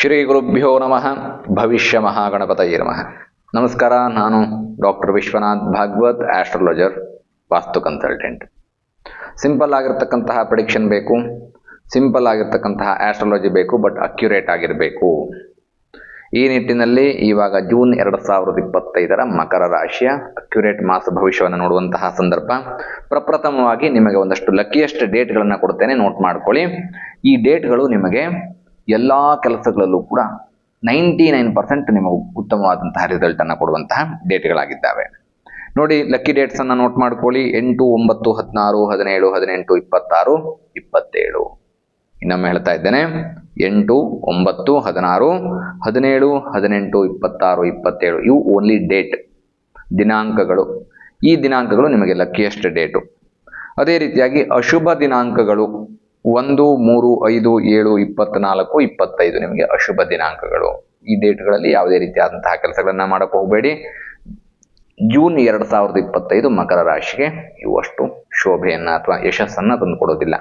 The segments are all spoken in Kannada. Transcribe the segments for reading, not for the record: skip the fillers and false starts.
ಶ್ರೀ ಗುರುಭ್ಯೋ ನಮಃ. ಭವಿಷ್ಯ ಮಹಾಗಣಪತಯೇ ನಮಃ. ನಮಸ್ಕಾರ. ನಾನು ಡಾಕ್ಟರ್ ವಿಶ್ವನಾಥ್ ಭಾಗವತ್, ಆಸ್ಟ್ರಾಲಜರ್, ವಾಸ್ತು ಕನ್ಸಲ್ಟೆಂಟ್. ಸಿಂಪಲ್ ಆಗಿರ್ತಕ್ಕಂತಹ ಪ್ರೆಡಿಕ್ಷನ್ ಬೇಕು, ಸಿಂಪಲ್ ಆಗಿರ್ತಕ್ಕಂತಹ ಆಸ್ಟ್ರಾಲಜಿ ಬೇಕು, ಬಟ್ ಅಕ್ಯುರೇಟ್ ಆಗಿರಬೇಕು. ಈ ನಿಟ್ಟಿನಲ್ಲಿ ಇವಾಗ ಜೂನ್ 2025 ಮಕರ ರಾಶಿಯ ಅಕ್ಯುರೇಟ್ ಮಾಸ ಭವಿಷ್ಯವನ್ನು ನೋಡುವಂತಹ ಸಂದರ್ಭ. ಪ್ರಪ್ರಥಮವಾಗಿ ನಿಮಗೆ ಒಂದಷ್ಟು ಲಕ್ಕಿಯೆಸ್ಟ್ ಡೇಟ್ಗಳನ್ನು ಕೊಡ್ತೇನೆ, ನೋಟ್ ಮಾಡ್ಕೊಳ್ಳಿ. ಈ ಡೇಟ್ಗಳು ನಿಮಗೆ ಎಲ್ಲ ಕೆಲಸಗಳಲ್ಲೂ ಕೂಡ 99% ನಿಮಗೆ ಉತ್ತಮವಾದಂತಹ ರಿಸಲ್ಟ್ ಅನ್ನು ಕೊಡುವಂತಹ ಡೇಟ್ಗಳಾಗಿದ್ದಾವೆ. ನೋಡಿ, ಲಕ್ಕಿ ಡೇಟ್ಸ್ ಅನ್ನು ನೋಟ್ ಮಾಡ್ಕೊಳ್ಳಿ. 8, 9, 16, 17, 18, 26, 27. ಇನ್ನೊಮ್ಮೆ ಹೇಳ್ತಾ ಇದ್ದೇನೆ, 8, 9, 16, 17, 18, 26, 27. ಇವು ಓನ್ಲಿ ಡೇಟ್, ದಿನಾಂಕಗಳು. ಈ ದಿನಾಂಕಗಳು ನಿಮಗೆ ಲಕ್ಕಿಯೆಸ್ಟ್ ಡೇಟು. ಅದೇ ರೀತಿಯಾಗಿ ಅಶುಭ ದಿನಾಂಕಗಳು 1, 3, 5, 7, 24, 25 ನಿಮಗೆ ಅಶುಭ ದಿನಾಂಕಗಳು. ಈ ಡೇಟ್ಗಳಲ್ಲಿ ಯಾವುದೇ ರೀತಿಯಾದಂತಹ ಕೆಲಸಗಳನ್ನ ಮಾಡಕ್ಕೆ ಹೋಗಬೇಡಿ. ಜೂನ್ 2025 ಮಕರ ರಾಶಿಗೆ ಇವು ಅಷ್ಟು ಶೋಭೆಯನ್ನ ಅಥವಾ ಯಶಸ್ಸನ್ನ ತಂದುಕೊಡೋದಿಲ್ಲ.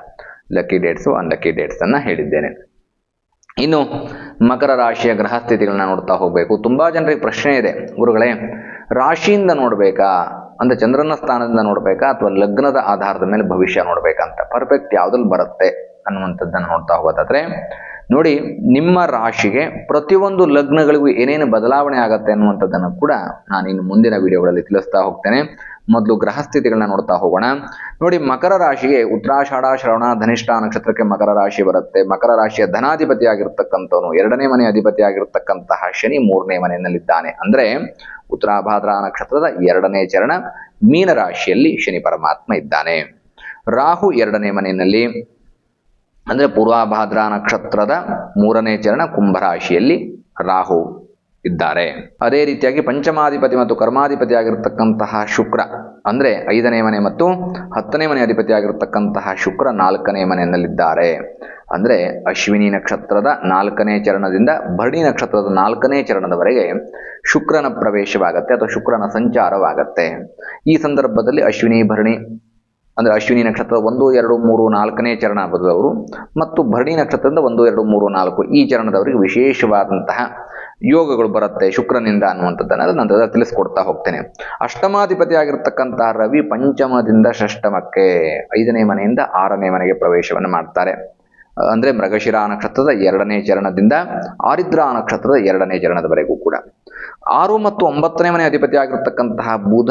ಲಕ್ಕಿ ಡೇಟ್ಸು, ಅನ್ಲಕ್ಕಿ ಡೇಟ್ಸ್ ಅನ್ನ ಹೇಳಿದ್ದೇನೆ. ಇನ್ನು ಮಕರ ರಾಶಿಯ ಗ್ರಹ ಸ್ಥಿತಿಗಳನ್ನ ನೋಡ್ತಾ ಹೋಗ್ಬೇಕು. ತುಂಬಾ ಜನರಿಗೆ ಪ್ರಶ್ನೆ ಇದೆ, ಗುರುಗಳೇ ರಾಶಿಯಿಂದ ನೋಡ್ಬೇಕಾ, ಅಂದ್ರೆ ಚಂದ್ರನ ಸ್ಥಾನದಿಂದ ನೋಡ್ಬೇಕಾ ಅಥವಾ ಲಗ್ನದ ಆಧಾರದ ಮೇಲೆ ಭವಿಷ್ಯ ನೋಡ್ಬೇಕಂತ, ಪರ್ಫೆಕ್ಟ್ ಯಾವ್ದ್ರಲ್ಲಿ ಬರುತ್ತೆ ಅನ್ನುವಂಥದ್ದನ್ನು ನೋಡ್ತಾ ಹೋಗೋದಾದ್ರೆ, ನೋಡಿ, ನಿಮ್ಮ ರಾಶಿಗೆ ಪ್ರತಿಯೊಂದು ಲಗ್ನಗಳಿಗೂ ಏನೇನು ಬದಲಾವಣೆ ಆಗತ್ತೆ ಅನ್ನುವಂಥದ್ದನ್ನು ಕೂಡ ನಾನು ಇನ್ನು ಮುಂದಿನ ವಿಡಿಯೋಗಳಲ್ಲಿ ತಿಳಿಸ್ತಾ ಹೋಗ್ತೇನೆ. ಮೊದಲು ಗ್ರಹ ಸ್ಥಿತಿಗಳನ್ನ ನೋಡ್ತಾ ಹೋಗೋಣ. ನೋಡಿ, ಮಕರ ರಾಶಿಗೆ ಉತ್ತರಾಷಾಢ, ಶ್ರವಣ, ಧನಿಷ್ಠ ನಕ್ಷತ್ರಕ್ಕೆ ಮಕರ ರಾಶಿ ಬರುತ್ತೆ. ಮಕರ ರಾಶಿಯ ಧನಾಧಿಪತಿ ಆಗಿರ್ತಕ್ಕಂಥವನು 2ನೇ ಮನೆ ಅಧಿಪತಿ ಆಗಿರ್ತಕ್ಕಂತಹ ಶನಿ 3ನೇ ಮನೆಯಲ್ಲಿದ್ದಾನೆ. ಅಂದ್ರೆ ಉತ್ತರಾಭಾದ್ರ ನಕ್ಷತ್ರದ 2ನೇ ಚರಣ ಮೀನ ರಾಶಿಯಲ್ಲಿ ಶನಿ ಪರಮಾತ್ಮ ಇದ್ದಾನೆ. ರಾಹು 2ನೇ ಮನೆಯಲ್ಲಿ, ಅಂದ್ರೆ ಪೂರ್ವಾಭಾದ್ರ ನಕ್ಷತ್ರದ 3ನೇ ಚರಣ ಕುಂಭರಾಶಿಯಲ್ಲಿ ರಾಹು ಇದ್ದಾರೆ. ಅದೇ ರೀತಿಯಾಗಿ ಪಂಚಮಾಧಿಪತಿ ಮತ್ತು ಕರ್ಮಾಧಿಪತಿ ಆಗಿರತಕ್ಕಂತಹ ಶುಕ್ರ, ಅಂದ್ರೆ 5ನೇ ಮನೆ ಮತ್ತು 10ನೇ ಮನೆ ಅಧಿಪತಿ ಆಗಿರತಕ್ಕಂತಹ ಶುಕ್ರ 4ನೇ ಮನೆಯಲ್ಲಿದ್ದಾರೆ. ಅಂದ್ರೆ ಅಶ್ವಿನಿ ನಕ್ಷತ್ರದ 4ನೇ ಚರಣದಿಂದ ಭರಣಿ ನಕ್ಷತ್ರದ 4ನೇ ಚರಣದವರೆಗೆ ಶುಕ್ರನ ಪ್ರವೇಶವಾಗತ್ತೆ ಅಥವಾ ಶುಕ್ರನ ಸಂಚಾರವಾಗತ್ತೆ. ಈ ಸಂದರ್ಭದಲ್ಲಿ ಅಶ್ವಿನಿ, ಭರಣಿ, ಅಂದ್ರೆ ಅಶ್ವಿನಿ ನಕ್ಷತ್ರದ 1, 2, 3, 4ನೇ ಚರಣ ಬದಲವರು ಮತ್ತು ಭರಣಿ ನಕ್ಷತ್ರದ 1, 2, 3, 4 ಈ ಚರಣದವರಿಗೆ ವಿಶೇಷವಾದಂತಹ ಯೋಗಗಳು ಬರುತ್ತೆ ಶುಕ್ರನಿಂದ ಅನ್ನುವಂಥದ್ದನ್ನ ನಂತರ ತಿಳಿಸ್ಕೊಡ್ತಾ ಹೋಗ್ತೇನೆ. ಅಷ್ಟಮಾಧಿಪತಿ ಆಗಿರ್ತಕ್ಕಂತಹ ರವಿ ಪಂಚಮದಿಂದ ಷಷ್ಠಮಕ್ಕೆ 5ನೇ ಮನೆಯಿಂದ 6ನೇ ಮನೆಗೆ ಪ್ರವೇಶವನ್ನು ಮಾಡ್ತಾರೆ. ಅಂದ್ರೆ ಮೃಗಶಿರ ನಕ್ಷತ್ರದ 2ನೇ ಚರಣದಿಂದ ಆರಿದ್ರ ನಕ್ಷತ್ರದ 2ನೇ ಚರಣದವರೆಗೂ ಕೂಡ. 6 ಮತ್ತು 9ನೇ ಮನೆ ಅಧಿಪತಿ ಆಗಿರ್ತಕ್ಕಂತಹ ಬುಧ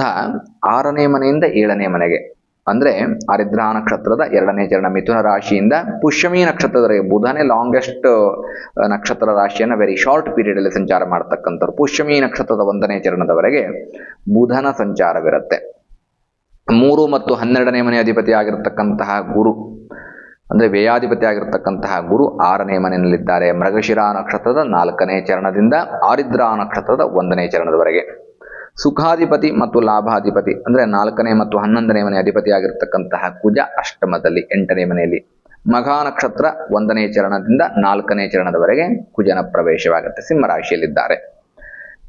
6ನೇ ಮನೆಯಿಂದ 7ನೇ ಮನೆಗೆ, ಅಂದ್ರೆ ಆರಿದ್ರ ನಕ್ಷತ್ರದ 2ನೇ ಚರಣ ಮಿಥುನ ರಾಶಿಯಿಂದ ಪುಷ್ಯಮಿ ನಕ್ಷತ್ರದವರೆಗೆ. ಬುಧನೇ ಲಾಂಗೆಸ್ಟ್ ನಕ್ಷತ್ರ ರಾಶಿಯನ್ನ ವೆರಿ ಶಾರ್ಟ್ ಪೀರಿಯಡ್ ಅಲ್ಲಿ ಸಂಚಾರ ಮಾಡತಕ್ಕಂಥವ್ರು. ಪುಷ್ಯಮಿ ನಕ್ಷತ್ರದ 1ನೇ ಚರಣದವರೆಗೆ ಬುಧನ ಸಂಚಾರವಿರುತ್ತೆ. 3 ಮತ್ತು 12ನೇ ಮನೆ ಅಧಿಪತಿ ಆಗಿರತಕ್ಕಂತಹ ಗುರು, ಅಂದ್ರೆ ವ್ಯಯಾಧಿಪತಿ ಆಗಿರತಕ್ಕಂತಹ ಗುರು 6ನೇ ಮನೆಯಲ್ಲಿದ್ದಾರೆ. ಮೃಗಶಿರ ನಕ್ಷತ್ರದ 4ನೇ ಚರಣದಿಂದ ಆರಿದ್ರ ನಕ್ಷತ್ರದ 1ನೇ ಚರಣದವರೆಗೆ. ಸುಖಾಧಿಪತಿ ಮತ್ತು ಲಾಭಾಧಿಪತಿ, ಅಂದ್ರೆ 4ನೇ ಮತ್ತು 11ನೇ ಮನೆ ಅಧಿಪತಿ ಆಗಿರ್ತಕ್ಕಂತಹ ಕುಜ ಅಷ್ಟಮದಲ್ಲಿ 8ನೇ ಮನೆಯಲ್ಲಿ. ಮಘ ನಕ್ಷತ್ರ 1ನೇ ಚರಣದಿಂದ 4ನೇ ಚರಣದವರೆಗೆ ಕುಜನ ಪ್ರವೇಶವಾಗುತ್ತೆ, ಸಿಂಹರಾಶಿಯಲ್ಲಿದ್ದಾರೆ.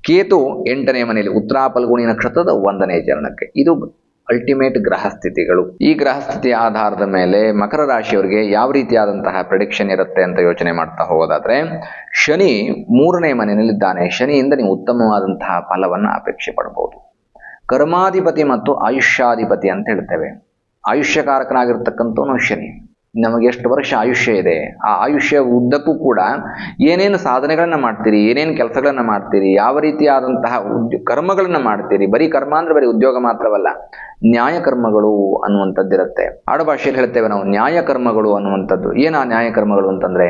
ಕೇತು 8ನೇ ಮನೆಯಲ್ಲಿ ಉತ್ತರ ಫಲ್ಗುಣಿ ನಕ್ಷತ್ರದ 1ನೇ ಚರಣಕ್ಕೆ. ಇದು ಅಲ್ಟಿಮೇಟ್ ಗ್ರಹ ಸ್ಥಿತಿಗಳು. ಈ ಗ್ರಹ ಸ್ಥಿತಿಯ ಆಧಾರದ ಮೇಲೆ ಮಕರ ರಾಶಿಯವರಿಗೆ ಯಾವ ರೀತಿಯಾದಂತಹ ಪ್ರೆಡಿಕ್ಷನ್ ಇರುತ್ತೆ ಅಂತ ಯೋಚನೆ ಮಾಡ್ತಾ ಹೋಗೋದಾದ್ರೆ, ಶನಿ 3ನೇ ಮನೆಯಲ್ಲಿದ್ದಾನೆ. ಶನಿಯಿಂದ ನೀವು ಉತ್ತಮವಾದಂತಹ ಫಲವನ್ನು ಅಪೇಕ್ಷೆ ಪಡಬಹುದು. ಕರ್ಮಾಧಿಪತಿ ಮತ್ತು ಆಯುಷ್ಯಾಧಿಪತಿ ಅಂತ ಹೇಳ್ತೇವೆ. ಆಯುಷ್ಯಕಾರಕನಾಗಿರ್ತಕ್ಕಂಥವನು ಶನಿ. ನಮಗೆ ಎಷ್ಟು ವರ್ಷ ಆಯುಷ್ಯ ಇದೆ, ಆ ಆಯುಷ್ಯ ಉದ್ದಕ್ಕೂ ಕೂಡ ಏನೇನು ಸಾಧನೆಗಳನ್ನ ಮಾಡ್ತೀರಿ, ಏನೇನು ಕೆಲಸಗಳನ್ನ ಮಾಡ್ತೀರಿ, ಯಾವ ರೀತಿಯಾದಂತಹ ಕರ್ಮಗಳನ್ನ ಮಾಡ್ತೀರಿ. ಬರೀ ಕರ್ಮ ಅಂದ್ರೆ ಬರೀ ಉದ್ಯೋಗ ಮಾತ್ರವಲ್ಲ, ನ್ಯಾಯ ಕರ್ಮಗಳು ಅನ್ನುವಂಥದ್ದಿರುತ್ತೆ. ಆಡುಭಾಷೆಯಲ್ಲಿ ಹೇಳ್ತೇವೆ ನಾವು ನ್ಯಾಯ ಕರ್ಮಗಳು ಅನ್ನುವಂಥದ್ದು. ಏನ ನ್ಯಾಯ ಕರ್ಮಗಳು ಅಂತಂದ್ರೆ,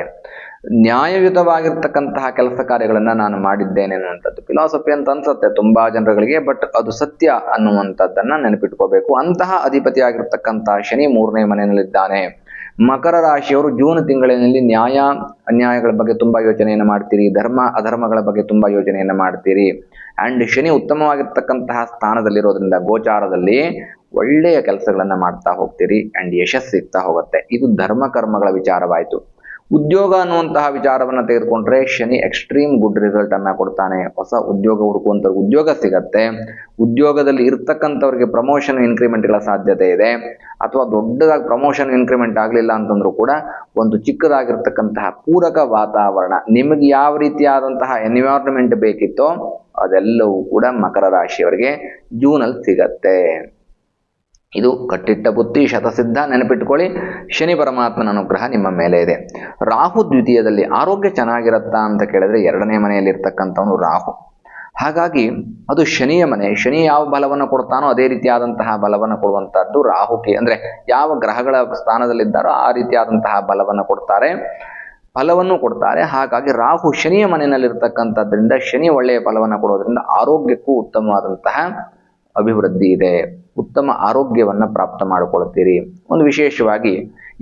ನ್ಯಾಯಯುತವಾಗಿರ್ತಕ್ಕಂತಹ ಕೆಲಸ ಕಾರ್ಯಗಳನ್ನ ನಾನು ಮಾಡಿದ್ದೇನೆ ಅನ್ನುವಂಥದ್ದು. ಫಿಲಾಸಫಿ ಅಂತ ಅನ್ಸುತ್ತೆ ತುಂಬಾ ಜನರುಗಳಿಗೆ, ಬಟ್ ಅದು ಸತ್ಯ ಅನ್ನುವಂಥದ್ದನ್ನ ನೆನಪಿಟ್ಕೋಬೇಕು. ಅಂತಹ ಅಧಿಪತಿ ಆಗಿರ್ತಕ್ಕಂತಹ ಶನಿ 3ನೇ ಮನೆಯಲ್ಲಿದ್ದಾನೆ. ಮಕರ ರಾಶಿಯವರು ಜೂನ್ ತಿಂಗಳಿನಲ್ಲಿ ನ್ಯಾಯ ಅನ್ಯಾಯಗಳ ಬಗ್ಗೆ ತುಂಬಾ ಯೋಚನೆಯನ್ನು ಮಾಡ್ತೀರಿ, ಧರ್ಮ ಅಧರ್ಮಗಳ ಬಗ್ಗೆ ತುಂಬಾ ಯೋಚನೆಯನ್ನು ಮಾಡ್ತೀರಿ. ಅಂಡ್ ಶನಿ ಉತ್ತಮವಾಗಿರ್ತಕ್ಕಂತಹ ಸ್ಥಾನದಲ್ಲಿರೋದ್ರಿಂದ ಗೋಚಾರದಲ್ಲಿ ಒಳ್ಳೆಯ ಕೆಲಸಗಳನ್ನ ಮಾಡ್ತಾ ಹೋಗ್ತೀರಿ ಅಂಡ್ ಯಶಸ್ಸು ಸಿಗ್ತಾ ಹೋಗುತ್ತೆ. ಇದು ಧರ್ಮ ಕರ್ಮಗಳ ವಿಚಾರವಾಯಿತು. ಉದ್ಯೋಗ ಅನ್ನುವಂತಹ ವಿಚಾರವನ್ನು ತೆಗೆದುಕೊಂಡ್ರೆ ಶನಿ ಎಕ್ಸ್ಟ್ರೀಮ್ ಗುಡ್ ರಿಸಲ್ಟ್ ಅನ್ನ ಕೊಡ್ತಾನೆ. ಹೊಸ ಉದ್ಯೋಗ ಹುಡುಕುವಂತ ಉದ್ಯೋಗ ಸಿಗತ್ತೆ. ಉದ್ಯೋಗದಲ್ಲಿ ಇರ್ತಕ್ಕಂಥವ್ರಿಗೆ ಪ್ರಮೋಷನ್ ಇನ್ಕ್ರಿಮೆಂಟ್ಗಳ ಸಾಧ್ಯತೆ ಇದೆ. ಅಥವಾ ದೊಡ್ಡದಾಗಿ ಪ್ರಮೋಷನ್ ಇನ್ಕ್ರಿಮೆಂಟ್ ಆಗಲಿಲ್ಲ ಅಂತಂದ್ರೂ ಕೂಡ ಒಂದು ಚಿಕ್ಕದಾಗಿರ್ತಕ್ಕಂತಹ ಪೂರಕ ವಾತಾವರಣ, ನಿಮಗೆ ಯಾವ ರೀತಿಯಾದಂತಹ ಎನ್ವಿರಾನ್ಮೆಂಟ್ ಬೇಕಿತ್ತೋ ಅದೆಲ್ಲವೂ ಕೂಡ ಮಕರ ರಾಶಿಯವರಿಗೆ ಜೂನಲ್ಲಿ ಸಿಗತ್ತೆ. ಇದು ಕಟ್ಟಿಟ್ಟ ಬುತ್ತಿ, ಶತಸಿದ್ಧ. ನೆನಪಿಟ್ಕೊಳ್ಳಿ, ಶನಿ ಪರಮಾತ್ಮನ ಅನುಗ್ರಹ ನಿಮ್ಮ ಮೇಲೆ ಇದೆ. ರಾಹು ದ್ವಿತೀಯದಲ್ಲಿ. ಆರೋಗ್ಯ ಚೆನ್ನಾಗಿರತ್ತಾ ಅಂತ ಕೇಳಿದ್ರೆ 2ನೇ ಮನೆಯಲ್ಲಿರ್ತಕ್ಕಂಥವನು ರಾಹು. ಹಾಗಾಗಿ ಅದು ಶನಿಯ ಮನೆ. ಶನಿ ಯಾವ ಬಲವನ್ನು ಕೊಡ್ತಾನೋ ಅದೇ ರೀತಿಯಾದಂತಹ ಬಲವನ್ನು ಕೊಡುವಂತಹದ್ದು ರಾಹುಗೆ. ಅಂದ್ರೆ ಯಾವ ಗ್ರಹಗಳ ಸ್ಥಾನದಲ್ಲಿದ್ದಾರೋ ಆ ರೀತಿಯಾದಂತಹ ಬಲವನ್ನು ಕೊಡ್ತಾರೆ, ಫಲವನ್ನು ಕೊಡ್ತಾರೆ. ಹಾಗಾಗಿ ರಾಹು ಶನಿಯ ಮನೆಯಲ್ಲಿರ್ತಕ್ಕಂಥದ್ರಿಂದ ಶನಿ ಒಳ್ಳೆಯ ಫಲವನ್ನು ಕೊಡೋದ್ರಿಂದ ಆರೋಗ್ಯಕ್ಕೂ ಉತ್ತಮವಾದಂತಹ ಅಭಿವೃದ್ಧಿ ಇದೆ. ಉತ್ತಮ ಆರೋಗ್ಯವನ್ನ ಪ್ರಾಪ್ತ ಮಾಡಿಕೊಳ್ತೀರಿ. ಒಂದು ವಿಶೇಷವಾಗಿ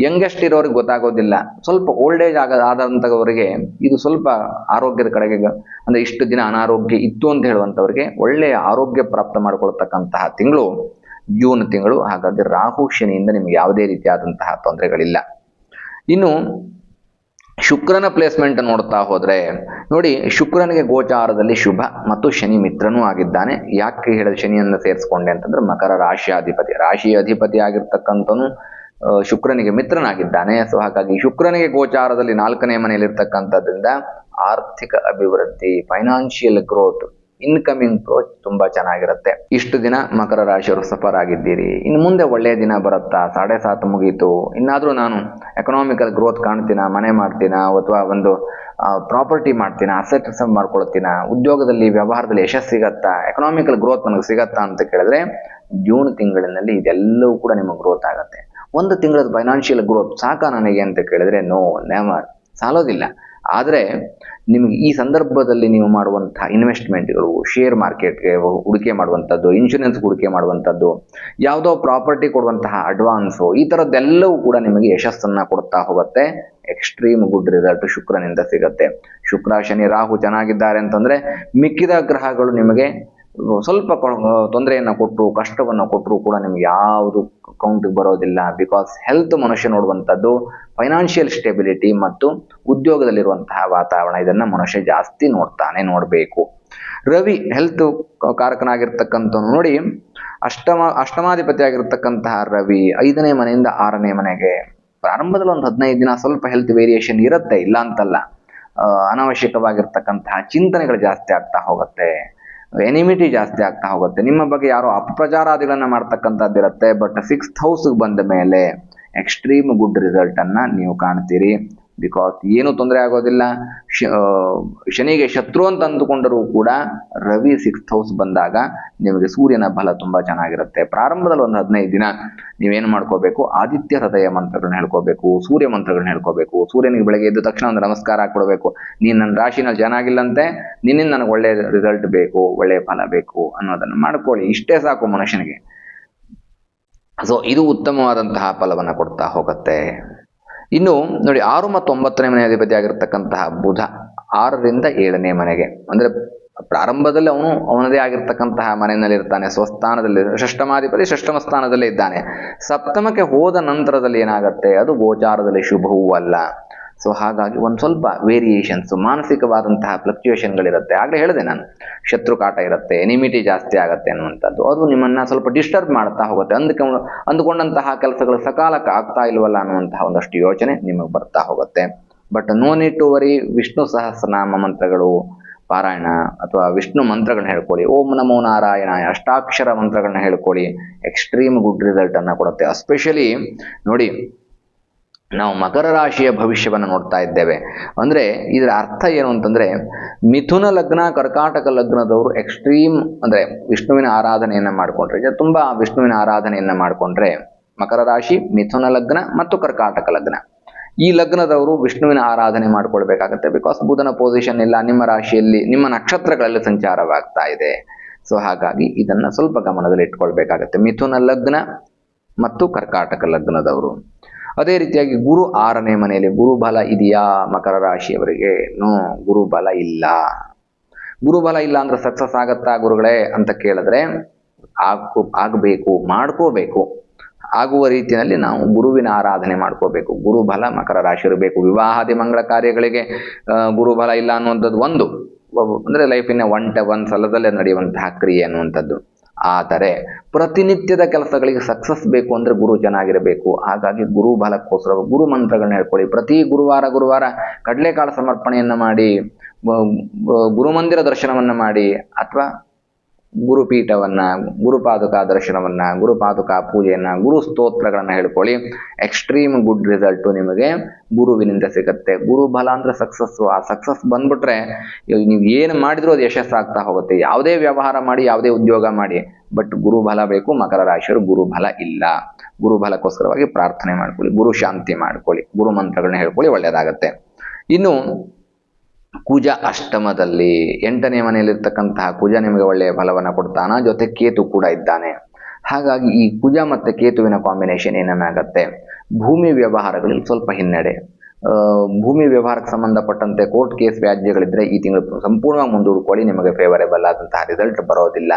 ಯಂಗೆಸ್ಟ್ ಇರೋರಿಗೆ ಗೊತ್ತಾಗೋದಿಲ್ಲ, ಸ್ವಲ್ಪ ಓಲ್ಡ್ ಏಜ್ ಆದಂಥವರಿಗೆ ಇದು ಸ್ವಲ್ಪ ಆರೋಗ್ಯದ ಕಡೆಗೆ, ಅಂದ್ರೆ ಇಷ್ಟು ದಿನ ಅನಾರೋಗ್ಯ ಇತ್ತು ಅಂತ ಹೇಳುವಂಥವ್ರಿಗೆ ಒಳ್ಳೆಯ ಆರೋಗ್ಯ ಪ್ರಾಪ್ತ ಮಾಡಿಕೊಳ್ತಕ್ಕಂತಹ ತಿಂಗಳು ಜೂನ್ ತಿಂಗಳು. ಹಾಗಾಗಿ ರಾಹು ಶನಿಯಿಂದ ನಿಮ್ಗೆ ಯಾವುದೇ ರೀತಿಯಾದಂತಹ ತೊಂದರೆಗಳಿಲ್ಲ. ಇನ್ನು ಶುಕ್ರನ ಪ್ಲೇಸ್ಮೆಂಟ್ ನೋಡ್ತಾ ಹೋದ್ರೆ ನೋಡಿ, ಶುಕ್ರನಿಗೆ ಗೋಚಾರದಲ್ಲಿ ಶುಭ ಮತ್ತು ಶನಿ ಮಿತ್ರನೂ ಆಗಿದ್ದಾನೆ. ಯಾಕೆ ಹೇಳಿದ ಶನಿಯನ್ನು ಸೇರಿಸ್ಕೊಂಡೆ ಅಂತಂದ್ರೆ ಮಕರ ರಾಶಿಯ ಅಧಿಪತಿ ಆಗಿರ್ತಕ್ಕಂಥವನು ಶುಕ್ರನಿಗೆ ಮಿತ್ರನಾಗಿದ್ದಾನೆ. ಸೊ ಹಾಗಾಗಿ ಶುಕ್ರನಿಗೆ ಗೋಚಾರದಲ್ಲಿ 4ನೇ ಮನೆಯಲ್ಲಿರ್ತಕ್ಕಂಥದ್ರಿಂದ ಆರ್ಥಿಕ ಅಭಿವೃದ್ಧಿ, ಫೈನಾನ್ಷಿಯಲ್ ಗ್ರೋತ್, ಇನ್ಕಮಿಂಗ್ ಫ್ಲೋ ತುಂಬಾ ಚೆನ್ನಾಗಿರುತ್ತೆ. ಇಷ್ಟು ದಿನ ಮಕರ ರಾಶಿಯವರು ಸಫರ್ ಆಗಿದ್ದೀರಿ, ಇನ್ನು ಮುಂದೆ ಒಳ್ಳೆಯ ದಿನ ಬರುತ್ತಾ, 7.5 ಮುಗೀತು, ಇನ್ನಾದ್ರೂ ನಾನು ಎಕನಾಮಿಕಲ್ ಗ್ರೋತ್ ಕಾಣ್ತೀನ, ಮನೆ ಮಾಡ್ತೀನ, ಅಥವಾ ಒಂದು ಪ್ರಾಪರ್ಟಿ ಮಾಡ್ತೀನ, ಅಸೆಟ್ ಮಾಡ್ಕೊಳ್ತೀನ, ಉದ್ಯೋಗದಲ್ಲಿ ವ್ಯವಹಾರದಲ್ಲಿ ಯಶಸ್ಸು ಸಿಗತ್ತಾ, ಎಕನಾಮಿಕಲ್ ಗ್ರೋತ್ ನನಗೆ ಸಿಗತ್ತಾ ಅಂತ ಕೇಳಿದ್ರೆ ಜೂನ್ ತಿಂಗಳಿನಲ್ಲಿ ಇದೆಲ್ಲವೂ ಕೂಡ ನಿಮಗೆ ಗ್ರೋತ್ ಆಗುತ್ತೆ. 1 ತಿಂಗಳ ಫೈನಾನ್ಷಿಯಲ್ ಗ್ರೋತ್ ಸಾಕಾ ನನಗೆ ಅಂತ ಕೇಳಿದ್ರೆ ನೋ, ನೆವರ್, ಸಾಲೋದಿಲ್ಲ. ಆದರೆ ನಿಮಗೆ ಈ ಸಂದರ್ಭದಲ್ಲಿ ನೀವು ಮಾಡುವಂತಹ ಇನ್ವೆಸ್ಟ್ಮೆಂಟ್ಗಳು, ಶೇರ್ ಮಾರ್ಕೆಟ್ಗೆ ಹೂಡಿಕೆ ಮಾಡುವಂಥದ್ದು, ಇನ್ಶೂರೆನ್ಸ್ ಹೂಡಿಕೆ ಮಾಡುವಂಥದ್ದು, ಯಾವುದೋ ಪ್ರಾಪರ್ಟಿ ಕೊಡುವಂತಹ ಅಡ್ವಾನ್ಸು, ಈ ಥರದ್ದೆಲ್ಲವೂ ಕೂಡ ನಿಮಗೆ ಯಶಸ್ಸನ್ನು ಕೊಡ್ತಾ ಹೋಗುತ್ತೆ. ಎಕ್ಸ್ಟ್ರೀಮ್ ಗುಡ್ ರಿಸಲ್ಟ್ ಶುಕ್ರನಿಂದ ಸಿಗುತ್ತೆ. ಶುಕ್ರ, ಶನಿ, ರಾಹು ಚೆನ್ನಾಗಿದ್ದಾರೆ ಅಂತಂದ್ರೆ ಮಿಕ್ಕಿದ ಗ್ರಹಗಳು ನಿಮಗೆ ಸ್ವಲ್ಪ ತೊಂದರೆಯನ್ನು ಕೊಟ್ಟರು, ಕಷ್ಟವನ್ನು ಕೊಟ್ಟರು ಕೂಡ ನಿಮ್ಗೆ ಯಾವುದು ಕೌಂಟಿಗೆ ಬರೋದಿಲ್ಲ. ಬಿಕಾಸ್ ಹೆಲ್ತ್ ಮನುಷ್ಯ ನೋಡುವಂಥದ್ದು ಫೈನಾನ್ಷಿಯಲ್ ಸ್ಟೆಬಿಲಿಟಿ ಮತ್ತು ಉದ್ಯೋಗದಲ್ಲಿರುವಂತಹ ವಾತಾವರಣ, ಇದನ್ನ ಮನುಷ್ಯ ಜಾಸ್ತಿ ನೋಡಬೇಕು. ರವಿ ಹೆಲ್ತ್ ಕಾರಕನಾಗಿರ್ತಕ್ಕಂಥವನು ನೋಡಿ, ಅಷ್ಟಮಾಧಿಪತಿ ಆಗಿರ್ತಕ್ಕಂತಹ ರವಿ 5ನೇ ಮನೆಯಿಂದ 6ನೇ ಮನೆಗೆ. ಪ್ರಾರಂಭದಲ್ಲಿ ಒಂದು 15 ದಿನ ಸ್ವಲ್ಪ ಹೆಲ್ತ್ ವೇರಿಯೇಷನ್ ಇರುತ್ತೆ, ಇಲ್ಲ ಅಂತಲ್ಲ. ಅನಾವಶ್ಯಕವಾಗಿರ್ತಕ್ಕಂತಹ ಚಿಂತನೆಗಳು ಜಾಸ್ತಿ ಆಗ್ತಾ ಹೋಗುತ್ತೆ, ಎನಿಮಿಟಿ ಜಾಸ್ತಿ ಆಗ್ತಾ ಹೋಗುತ್ತೆ, ನಿಮ್ಮ ಬಗ್ಗೆ ಯಾರೋ ಅಪಪ್ರಚಾರಾದಿಗಳನ್ನ ಮಾಡ್ತಕ್ಕಂಥದ್ದಿರುತ್ತೆ. ಬಟ್ 6th ಹೌಸ್ಗೆ ಬಂದ ಮೇಲೆ ಎಕ್ಸ್ಟ್ರೀಮ್ ಗುಡ್ ರಿಸಲ್ಟ್ ಅನ್ನ ನೀವು ಕಾಣ್ತೀರಿ. ಬಿಕಾಸ್ ಏನು ತೊಂದರೆ ಆಗೋದಿಲ್ಲ. ಶನಿಗೆ ಶತ್ರು ಅಂತ ಅಂದುಕೊಂಡರೂ ಕೂಡ ರವಿ 6th ಹೌಸ್ ಬಂದಾಗ ನಿಮಗೆ ಸೂರ್ಯನ ಬಲ ತುಂಬಾ ಚೆನ್ನಾಗಿರುತ್ತೆ. ಪ್ರಾರಂಭದಲ್ಲಿ ಒಂದು 15 ದಿನ ನೀವೇನು ಮಾಡ್ಕೋಬೇಕು, ಆದಿತ್ಯ ಹೃದಯ ಮಂತ್ರಗಳನ್ನ ಹೇಳ್ಕೋಬೇಕು, ಸೂರ್ಯ ಮಂತ್ರಗಳನ್ನ ಹೇಳ್ಕೋಬೇಕು. ಸೂರ್ಯನಿಗೆ ಬೆಳಗ್ಗೆ ಎದ್ದ ತಕ್ಷಣ ಒಂದು ನಮಸ್ಕಾರ ಹಾಕ್ಬಿಡ್ಬೇಕು. ನೀನು ನನ್ನ ರಾಶಿನಲ್ಲಿ ಚೆನ್ನಾಗಿಲ್ಲಂತೆ, ನಿನ್ನಿಂದ ನನಗೆ ಒಳ್ಳೆಯ ರಿಸಲ್ಟ್ ಬೇಕು, ಒಳ್ಳೆಯ ಫಲ ಬೇಕು ಅನ್ನೋದನ್ನು ಮಾಡ್ಕೊಳ್ಳಿ. ಇಷ್ಟೇ ಸಾಕು ಮನುಷ್ಯನಿಗೆ. ಸೊ ಇದು ಉತ್ತಮವಾದಂತಹ ಫಲವನ್ನು ಕೊಡ್ತಾ ಹೋಗುತ್ತೆ. ಇನ್ನು ನೋಡಿ, 6 ಮತ್ತು 9ನೇ ಮನೆ ಅಧಿಪತಿ ಆಗಿರ್ತಕ್ಕಂತಹ ಬುಧ 6ರಿಂದ 7ನೇ ಮನೆಗೆ, ಅಂದ್ರೆ ಪ್ರಾರಂಭದಲ್ಲಿ ಅವನದೇ ಆಗಿರ್ತಕ್ಕಂತಹ ಮನೆಯಲ್ಲಿ ಇರ್ತಾನೆ, ಸ್ವಸ್ಥಾನದಲ್ಲಿ. ಷಷ್ಠಮಾಧಿಪತಿ ಷಷ್ಠಮ ಸ್ಥಾನದಲ್ಲೇ ಇದ್ದಾನೆ. ಸಪ್ತಮಕ್ಕೆ ಹೋದ ನಂತರದಲ್ಲಿ ಏನಾಗುತ್ತೆ, ಅದು ಗೋಚಾರದಲ್ಲಿ ಶುಭವೂ ಅಲ್ಲ. ಸೊ ಹಾಗಾಗಿ ಒಂದು ಸ್ವಲ್ಪ ವೇರಿಯೇಷನ್ಸ್, ಮಾನಸಿಕವಾದಂತಹ ಫ್ಲಕ್ಚುಯೇಷನ್ಗಳಿರುತ್ತೆ. ಆಗಲೇ ಹೇಳಿದೆ ನಾನು, ಶತ್ರು ಕಾಟ ಇರುತ್ತೆ, ಎನಿಮಿಟಿ ಜಾಸ್ತಿ ಆಗುತ್ತೆ ಅನ್ನುವಂಥದ್ದು. ಅದು ನಿಮ್ಮನ್ನ ಸ್ವಲ್ಪ ಡಿಸ್ಟರ್ಬ್ ಮಾಡ್ತಾ ಹೋಗುತ್ತೆ. ಅಂದುಕೊಂಡಂತಹ ಕೆಲಸಗಳು ಸಕಾಲಕ್ಕೆ ಆಗ್ತಾ ಇಲ್ವಲ್ಲ ಅನ್ನುವಂತಹ ಒಂದಷ್ಟು ಯೋಚನೆ ನಿಮಗೆ ಬರ್ತಾ ಹೋಗುತ್ತೆ. But no need to worry. Vishnu Sahasranama ಮಂತ್ರಗಳು ಪಾರಾಯಣ ಅಥವಾ ವಿಷ್ಣು ಮಂತ್ರಗಳನ್ನ ಹೇಳ್ಕೊಳ್ಳಿ. ಓಂ ನಮೋ ನಾರಾಯಣ, ಅಷ್ಟಾಕ್ಷರ ಮಂತ್ರಗಳನ್ನ ಹೇಳ್ಕೊಳ್ಳಿ. ಎಕ್ಸ್ಟ್ರೀಮ್ ಗುಡ್ ರಿಸಲ್ಟ್ ಅನ್ನ ಕೊಡುತ್ತೆ. ಎಸ್ಪೆಷಲಿ ನೋಡಿ, ನಾವು ಮಕರ ರಾಶಿಯ ಭವಿಷ್ಯವನ್ನು ನೋಡ್ತಾ ಇದ್ದೇವೆ. ಅಂದ್ರೆ ಇದರ ಅರ್ಥ ಏನು ಅಂತಂದ್ರೆ, ಮಿಥುನ ಲಗ್ನ, ಕರ್ಕಾಟಕ ಲಗ್ನದವರು ಎಕ್ಸ್ಟ್ರೀಮ್ ಅಂದ್ರೆ ವಿಷ್ಣುವಿನ ಆರಾಧನೆಯನ್ನ ಮಾಡ್ಕೊಂಡ್ರೆ, ತುಂಬಾ ವಿಷ್ಣುವಿನ ಆರಾಧನೆಯನ್ನ ಮಾಡ್ಕೊಂಡ್ರೆ, ಮಕರ ರಾಶಿ, ಮಿಥುನ ಲಗ್ನ ಮತ್ತು ಕರ್ಕಾಟಕ ಲಗ್ನ, ಈ ಲಗ್ನದವರು ವಿಷ್ಣುವಿನ ಆರಾಧನೆ ಮಾಡ್ಕೊಳ್ಬೇಕಾಗತ್ತೆ. ಬಿಕಾಸ್ ಬುಧನ ಪೊಸಿಷನ್ ಇಲ್ಲ, ನಿಮ್ಮ ರಾಶಿಯಲ್ಲಿ ನಿಮ್ಮ ನಕ್ಷತ್ರಗಳಲ್ಲಿ ಸಂಚಾರವಾಗ್ತಾ ಇದೆ. ಸೊ ಹಾಗಾಗಿ ಇದನ್ನ ಸ್ವಲ್ಪ ಗಮನದಲ್ಲಿ ಇಟ್ಕೊಳ್ಬೇಕಾಗತ್ತೆ, ಮಿಥುನ ಲಗ್ನ ಮತ್ತು ಕರ್ಕಾಟಕ ಲಗ್ನದವರು. ಅದೇ ರೀತಿಯಾಗಿ ಗುರು 6ನೇ ಮನೆಯಲ್ಲಿ. ಗುರುಬಲ ಇದೆಯಾ ಮಕರ ರಾಶಿಯವರಿಗೆ? ನೋ, ಗುರುಬಲ ಇಲ್ಲ. ಗುರುಬಲ ಇಲ್ಲ ಅಂದ್ರೆ ಸಕ್ಸಸ್ ಆಗತ್ತಾ ಗುರುಗಳೇ ಅಂತ ಕೇಳಿದ್ರೆ ಆಗಬೇಕು, ಮಾಡ್ಕೋಬೇಕು. ಆಗುವ ರೀತಿಯಲ್ಲಿ ನಾವು ಗುರುವಿನ ಆರಾಧನೆ ಮಾಡ್ಕೋಬೇಕು. ಗುರುಬಲ ಮಕರ ರಾಶಿ ಇರಬೇಕು. ವಿವಾಹಾದಿ ಮಂಗಳ ಕಾರ್ಯಗಳಿಗೆ ಗುರುಬಲ ಇಲ್ಲ ಅನ್ನುವಂಥದ್ದು ಒಂದು, ಅಂದರೆ ಲೈಫಿನ ಒಂದು ಸಲದಲ್ಲೇ ನಡೆಯುವಂತಹ ಕ್ರಿಯೆ ಅನ್ನುವಂಥದ್ದು. ಆದರೆ ಪ್ರತಿನಿತ್ಯದ ಕೆಲಸಗಳಿಗೆ ಸಕ್ಸಸ್ ಬೇಕು ಅಂದರೆ ಗುರು ಚೆನ್ನಾಗಿರಬೇಕು. ಹಾಗಾಗಿ ಗುರು ಬಲಕ್ಕೋಸ್ಕರ ಗುರು ಮಂತ್ರಗಳನ್ನ ಹೇಳ್ಕೊಳ್ಳಿ. ಪ್ರತಿ ಗುರುವಾರ ಕಡಲೆಕಾಳು ಸಮರ್ಪಣೆಯನ್ನು ಮಾಡಿ, ಗುರುಮಂದಿರ ದರ್ಶನವನ್ನು ಮಾಡಿ, ಅಥವಾ ಗುರುಪೀಠವನ್ನು, ಗುರುಪಾದುಕಾ ದರ್ಶನವನ್ನು, ಗುರುಪಾದುಕಾ ಪೂಜೆಯನ್ನು, ಗುರು ಸ್ತೋತ್ರಗಳನ್ನು ಹೇಳ್ಕೊಳ್ಳಿ. ಎಕ್ಸ್ಟ್ರೀಮ್ ಗುಡ್ ರಿಸಲ್ಟು ನಿಮಗೆ ಗುರುವಿನಿಂದ ಸಿಗುತ್ತೆ. ಗುರು ಬಲ ಅಂದರೆ ಸಕ್ಸಸ್ಸು. ಆ ಸಕ್ಸಸ್ ಬಂದ್ಬಿಟ್ರೆ ನೀವು ಏನು ಮಾಡಿದ್ರೂ ಅದು ಯಶಸ್ಸಾಗ್ತಾ ಹೋಗುತ್ತೆ. ಯಾವುದೇ ವ್ಯವಹಾರ ಮಾಡಿ, ಯಾವುದೇ ಉದ್ಯೋಗ ಮಾಡಿ, ಬಟ್ ಗುರುಬಲ ಬೇಕು. ಮಕರ ರಾಶಿಯವರು ಗುರುಬಲ ಇಲ್ಲ. ಗುರುಬಲಕ್ಕೋಸ್ಕರವಾಗಿ ಪ್ರಾರ್ಥನೆ ಮಾಡ್ಕೊಳ್ಳಿ, ಗುರು ಶಾಂತಿ ಮಾಡ್ಕೊಳ್ಳಿ, ಗುರು ಮಂತ್ರಗಳನ್ನ ಹೇಳ್ಕೊಳ್ಳಿ, ಒಳ್ಳೆಯದಾಗತ್ತೆ. ಇನ್ನು ಕುಜ ಅಷ್ಟಮದಲ್ಲಿ 8ನೇ ಮನೆಯಲ್ಲಿರ್ತಕ್ಕಂತಹ ಕುಜ ನಿಮಗೆ ಒಳ್ಳೆಯ ಫಲವನ್ನು ಕೊಡ್ತಾನ, ಜೊತೆ ಕೇತು ಕೂಡ ಇದ್ದಾನೆ. ಹಾಗಾಗಿ ಈ ಕುಜ ಮತ್ತು ಕೇತುವಿನ ಕಾಂಬಿನೇಷನ್ ಏನೇನಾಗತ್ತೆ, ಭೂಮಿ ವ್ಯವಹಾರಗಳಲ್ಲಿ ಸ್ವಲ್ಪ ಹಿನ್ನಡೆ. ಭೂಮಿ ವ್ಯವಹಾರಕ್ಕೆ ಸಂಬಂಧಪಟ್ಟಂತೆ ಕೋರ್ಟ್ ಕೇಸ್ ವ್ಯಾಜ್ಯಗಳಿದ್ರೆ ಈ ತಿಂಗಳು ಸಂಪೂರ್ಣವಾಗಿ ಮುಂದೂಡ್ಕೊಳ್ಳಿ, ನಿಮಗೆ ಫೇವರೇಬಲ್ ಆದಂತಹ ರಿಸಲ್ಟ್ ಬರೋದಿಲ್ಲ.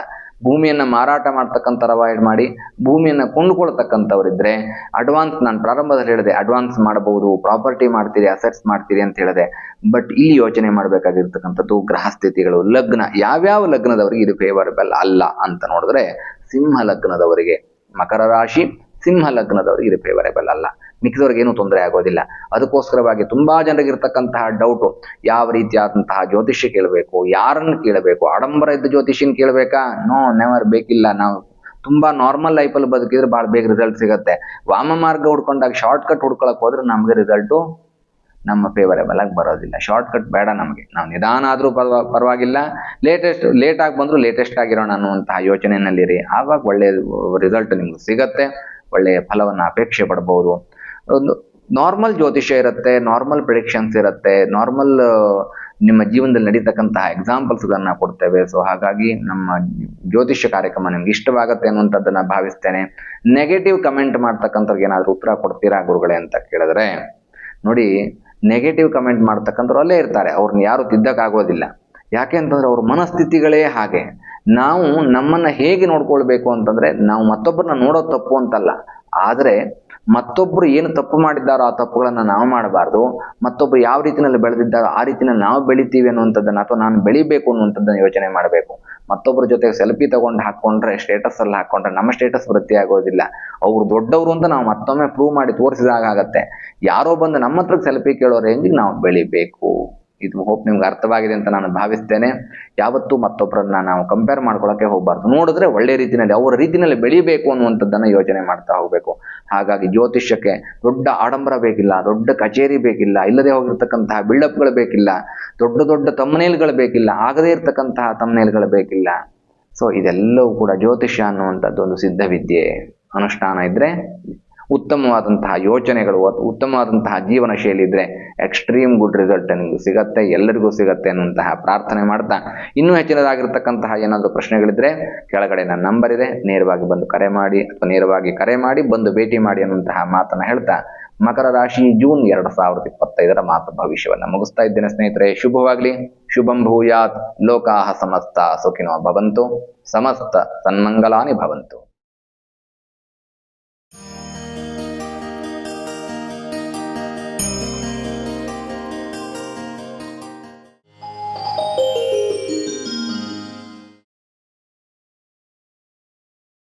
ಭೂಮಿಯನ್ನು ಮಾರಾಟ ಮಾಡ್ತಕ್ಕಂಥವ್ರು ಅವಾಯ್ಡ್ ಮಾಡಿ. ಭೂಮಿಯನ್ನು ಕೊಂಡುಕೊಳ್ತಕ್ಕಂಥವ್ರಿದ್ರೆ ಅಡ್ವಾನ್ಸ್, ನಾನು ಪ್ರಾರಂಭದಲ್ಲಿ ಹೇಳಿದೆ ಅಡ್ವಾನ್ಸ್ ಮಾಡಬಹುದು, ಪ್ರಾಪರ್ಟಿ ಮಾಡ್ತೀರಿ, ಅಸೆಟ್ಸ್ ಮಾಡ್ತೀರಿ ಅಂತ ಹೇಳಿದೆ. ಬಟ್ ಇಲ್ಲಿ ಯೋಚನೆ ಮಾಡಬೇಕಾಗಿರ್ತಕ್ಕಂಥದ್ದು ಗ್ರಹ ಸ್ಥಿತಿಗಳು, ಲಗ್ನ, ಯಾವ್ಯಾವ ಲಗ್ನದವರಿಗೆ ಇದು ಫೇವರೇಬಲ್ ಅಲ್ಲ ಅಂತ ನೋಡಿದ್ರೆ ಸಿಂಹ ಲಗ್ನದವರಿಗೆ, ಮಕರ ರಾಶಿ ಸಿಂಹ ಲಗ್ನದವರಿಗೆ ಇದು ಫೇವರೇಬಲ್ ಅಲ್ಲ. ಮಿಕ್ಕಿದವ್ರಿಗೆ ಏನೂ ತೊಂದರೆ ಆಗೋದಿಲ್ಲ. ಅದಕ್ಕೋಸ್ಕರವಾಗಿ ತುಂಬಾ ಜನರಿಗಿರ್ತಕ್ಕಂತಹ ಡೌಟು, ಯಾವ ರೀತಿಯಾದಂತಹ ಜ್ಯೋತಿಷ್ಯ ಕೇಳಬೇಕು, ಯಾರನ್ನು ಕೇಳಬೇಕು, ಆಡಂಬರ ಇದ್ದ ಜ್ಯೋತಿಷ್ಯನ ಕೇಳಬೇಕಾ? ನೋ, ನೆವರ್, ಬೇಕಿಲ್ಲ. ನಾವು ತುಂಬಾ ನಾರ್ಮಲ್ ಲೈಫಲ್ಲಿ ಬದುಕಿದ್ರೆ ಭಾಳ ಬೇಗ ರಿಸಲ್ಟ್ ಸಿಗುತ್ತೆ. ವಾಮ ಮಾರ್ಗ ಹುಡ್ಕೊಂಡಾಗ ಶಾರ್ಟ್ ಕಟ್ ಹುಡ್ಕೊಳಕ್ ಹೋದ್ರೆ ನಮಗೆ ರಿಸಲ್ಟು ನಮ್ಮ ಫೇವರೇಬಲ್ ಆಗಿ ಬರೋದಿಲ್ಲ. ಶಾರ್ಟ್ ಕಟ್ ಬೇಡ ನಮಗೆ. ನಾವು ನಿಧಾನ ಆದರೂ ಪರವಾಗಿಲ್ಲ, ಲೇಟಾಗಿ ಬಂದರೂ ಲೇಟೆಸ್ಟ್ ಆಗಿರೋಣ ಅನ್ನುವಂತಹ ಯೋಚನೆಯಲ್ಲಿರಿ. ಆವಾಗ ಒಳ್ಳೆಯ ರಿಸಲ್ಟ್ ನಿಮ್ಗೆ ಸಿಗತ್ತೆ, ಒಳ್ಳೆಯ ಫಲವನ್ನು ಅಪೇಕ್ಷೆ ಪಡ್ಬೋದು. ಒಂದು ನಾರ್ಮಲ್ ಜ್ಯೋತಿಷ್ಯ ಇರುತ್ತೆ, ನಾರ್ಮಲ್ ಪ್ರಿಡಿಕ್ಷನ್ಸ್ ಇರುತ್ತೆ, ನಾರ್ಮಲ್ ನಿಮ್ಮ ಜೀವನದಲ್ಲಿ ನಡೀತಕ್ಕಂತಹ ಎಕ್ಸಾಂಪಲ್ಸ್ಗಳನ್ನ ಕೊಡ್ತೇವೆ. ಸೊ ಹಾಗಾಗಿ ನಮ್ಮ ಜ್ಯೋತಿಷ್ಯ ಕಾರ್ಯಕ್ರಮ ನಿಮ್ಗೆ ಇಷ್ಟವಾಗುತ್ತೆ ಅನ್ನುವಂಥದ್ದನ್ನು ಭಾವಿಸ್ತೇನೆ. ನೆಗೆಟಿವ್ ಕಮೆಂಟ್ ಮಾಡ್ತಕ್ಕಂಥವ್ರಿಗೆ ಏನಾದರೂ ಉತ್ತರ ಕೊಡ್ತೀರಾ ಗುರುಗಳೇ ಅಂತ ಕೇಳಿದ್ರೆ, ನೋಡಿ, ನೆಗೆಟಿವ್ ಕಮೆಂಟ್ ಮಾಡ್ತಕ್ಕಂಥವ್ರು ಅಲ್ಲೇ ಇರ್ತಾರೆ, ಅವ್ರನ್ನ ಯಾರು ತಿದ್ದಕ್ಕಾಗೋದಿಲ್ಲ. ಯಾಕೆ ಅಂತಂದ್ರೆ ಅವ್ರ ಮನಸ್ಥಿತಿಗಳೇ ಹಾಗೆ. ನಾವು ನಮ್ಮನ್ನು ಹೇಗೆ ನೋಡ್ಕೊಳ್ಬೇಕು ಅಂತಂದ್ರೆ, ನಾವು ಮತ್ತೊಬ್ಬರನ್ನ ನೋಡೋದು ತಪ್ಪು ಅಂತಲ್ಲ, ಆದರೆ ಮತ್ತೊಬ್ಬರು ಏನು ತಪ್ಪು ಮಾಡಿದ್ದಾರೋ ಆ ತಪ್ಪುಗಳನ್ನು ನಾವು ಮಾಡಬಾರ್ದು. ಮತ್ತೊಬ್ಬರು ಯಾವ ರೀತಿಯಲ್ಲಿ ಬೆಳೆದಿದ್ದಾರೋ ಆ ರೀತಿಯಲ್ಲಿ ನಾವು ಬೆಳಿತೀವಿ ಅನ್ನುವಂಥದ್ದನ್ನು, ಅಥವಾ ನಾನು ಬೆಳಿಬೇಕು ಅನ್ನುವಂಥದ್ದನ್ನು ಯೋಚನೆ ಮಾಡಬೇಕು. ಮತ್ತೊಬ್ಬರ ಜೊತೆಗೆ ಸೆಲ್ಫಿ ತಗೊಂಡು ಹಾಕ್ಕೊಂಡ್ರೆ, ಸ್ಟೇಟಸ್ ಅಲ್ಲಿ ಹಾಕ್ಕೊಂಡ್ರೆ ನಮ್ಮ ಸ್ಟೇಟಸ್ ವೃತ್ತಿ ಆಗೋದಿಲ್ಲ. ಅವ್ರು ದೊಡ್ಡವರು ಅಂತ ನಾವು ಮತ್ತೊಮ್ಮೆ ಪ್ರೂವ್ ಮಾಡಿ ತೋರಿಸಿದಾಗ ಆಗತ್ತೆ. ಯಾರೋ ಬಂದು ನಮ್ಮ ಹತ್ರ ಸೆಲ್ಫಿ ಕೇಳೋ ರೇಂಜಿಗೆ ನಾವು ಬೆಳಿಬೇಕು. ಇದು ಹೋಪ್ ನಿಮ್ಗೆ ಅರ್ಥವಾಗಿದೆ ಅಂತ ನಾನು ಭಾವಿಸ್ತೇನೆ. ಯಾವತ್ತೂ ಮತ್ತೊಬ್ಬರನ್ನ ನಾವು ಕಂಪೇರ್ ಮಾಡ್ಕೊಳ್ಳೋಕೆ ಹೋಗ್ಬಾರ್ದು. ನೋಡಿದ್ರೆ ಒಳ್ಳೆ ರೀತಿಯಲ್ಲಿ ಅವರ ರೀತಿಯಲ್ಲಿ ಬೆಳಿಬೇಕು ಅನ್ನುವಂಥದ್ದನ್ನು ಯೋಚನೆ ಮಾಡ್ತಾ ಹೋಗ್ಬೇಕು. ಹಾಗಾಗಿ ಜ್ಯೋತಿಷ್ಯಕ್ಕೆ ದೊಡ್ಡ ಆಡಂಬರ ಬೇಕಿಲ್ಲ, ದೊಡ್ಡ ಕಚೇರಿ ಬೇಕಿಲ್ಲ, ಇಲ್ಲದೆ ಹೋಗಿರ್ತಕ್ಕಂತಹ ಬಿಲ್ಡಪ್ಗಳು ಬೇಕಿಲ್ಲ, ದೊಡ್ಡ ದೊಡ್ಡ ತಮ್ಮನೇಲ್ಗಳು ಬೇಕಿಲ್ಲ, ಆಗದೇ ಇರ್ತಕ್ಕಂತಹ ತಮ್ಮನೇಲ್ಗಳು ಬೇಕಿಲ್ಲ. ಸೊ ಇದೆಲ್ಲವೂ ಕೂಡ ಜ್ಯೋತಿಷ್ಯ ಅನ್ನುವಂಥದ್ದು ಒಂದು ಸಿದ್ಧವಿದ್ಯೆ. ಅನುಷ್ಠಾನ ಇದ್ರೆ, ಉತ್ತಮವಾದಂತಹ ಯೋಚನೆಗಳು, ಉತ್ತಮವಾದಂತಹ ಜೀವನ ಶೈಲಿ ಇದ್ರೆ ಎಕ್ಸ್ಟ್ರೀಮ್ ಗುಡ್ ರಿಸಲ್ಟ್ ನಿಮಗೆ ಸಿಗತ್ತೆ, ಎಲ್ಲರಿಗೂ ಸಿಗತ್ತೆ ಅನ್ನುವಂತಹ ಪ್ರಾರ್ಥನೆ ಮಾಡ್ತಾ, ಇನ್ನೂ ಹೆಚ್ಚಿನದಾಗಿರ್ತಕ್ಕಂತಹ ಏನಾದರೂ ಪ್ರಶ್ನೆಗಳಿದ್ರೆ ಕೆಳಗಡೆ ನನ್ನ ನಂಬರ್ ಇದೆ, ನೇರವಾಗಿ ಬಂದು ಕರೆ ಮಾಡಿ, ಅಥವಾ ನೇರವಾಗಿ ಕರೆ ಮಾಡಿ ಬಂದು ಭೇಟಿ ಮಾಡಿ ಅನ್ನುವಂತಹ ಮಾತನ್ನು ಹೇಳ್ತಾ ಮಕರ ರಾಶಿ ಜೂನ್ 2025 ಮಾತು ಭವಿಷ್ಯವನ್ನು ಮುಗಿಸ್ತಾ ಇದ್ದೇನೆ ಸ್ನೇಹಿತರೆ. ಶುಭವಾಗ್ಲಿ. ಶುಭಂ ಭೂಯಾತ್. ಲೋಕಾಹ ಸಮಸ್ತ ಸುಖಿನೋ ಭವಂತು. ಸಮಸ್ತ ಸನ್ಮಂಗಲಾನಿ ಭವಂತು.